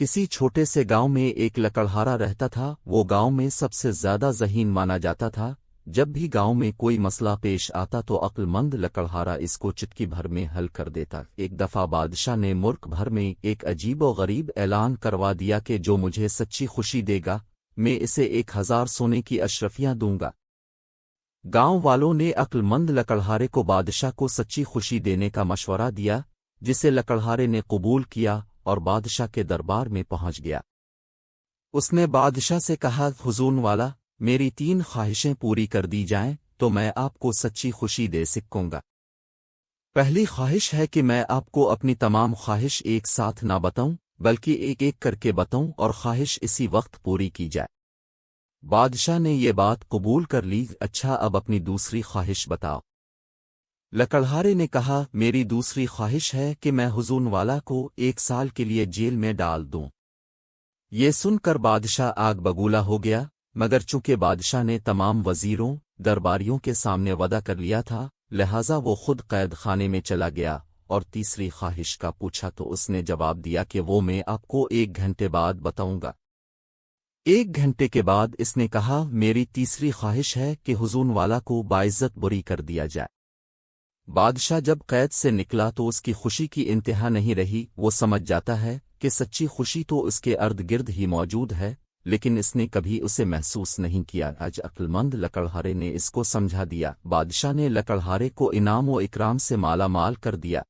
کسی چھوٹے سے گاؤں میں ایک لکڑہارا رہتا تھا۔ وہ گاؤں میں سب سے زیادہ ذہین مانا جاتا تھا۔ جب بھی گاؤں میں کوئی مسئلہ پیش آتا تو عقل مند لکڑہارا اس کو چٹکی بھر میں حل کر دیتا۔ ایک دفعہ بادشاہ نے ملک بھر میں ایک عجیب و غریب اعلان کروا دیا کہ جو مجھے سچی خوشی دے گا میں اسے 1000 سونے کی اشرفیاں دوں گا۔ گاؤں والوں نے عقل مند لکڑہارے کو بادشاہ کو سچی خوشی دینے کا مشورہ دیا، جسے لکڑہارے نے قبول کیا اور بادشاہ کے دربار میں پہنچ گیا۔ اس نے بادشاہ سے کہا، حضور والا، میری 3 خواہشیں پوری کر دی جائیں تو میں آپ کو سچی خوشی دے سکوں گا۔ پہلی خواہش ہے کہ میں آپ کو اپنی تمام خواہش ایک ساتھ نہ بتاؤں بلکہ ایک ایک کر کے بتاؤں اور خواہش اسی وقت پوری کی جائے۔ بادشاہ نے یہ بات قبول کر لی۔ اچھا، اب اپنی دوسری خواہش بتاؤ۔ لکڑہارے نے کہا، میری دوسری خواہش ہے کہ میں حضور والا کو 1 سال کے لیے جیل میں ڈال دوں۔ یہ سن کر بادشاہ آگ بگولا ہو گیا، مگر چونکہ بادشاہ نے تمام وزیروں درباریوں کے سامنے وعدہ کر لیا تھا، لہذا وہ خود قید خانے میں چلا گیا اور تیسری خواہش کا پوچھا تو اس نے جواب دیا کہ وہ میں آپ کو 1 گھنٹے بعد بتاؤں گا۔ 1 گھنٹے کے بعد اس نے کہا، میری تیسری خواہش ہے کہ حضور والا کو باعزت بری کر دیا جائے۔ بادشاہ جب قید سے نکلا تو اس کی خوشی کی انتہا نہیں رہی۔ وہ سمجھ جاتا ہے کہ سچی خوشی تو اس کے ارد گرد ہی موجود ہے، لیکن اس نے کبھی اسے محسوس نہیں کیا۔ آج عقل مند لکڑہارے نے اس کو سمجھا دیا۔ بادشاہ نے لکڑہارے کو انعام و اکرام سے مالا مال کر دیا۔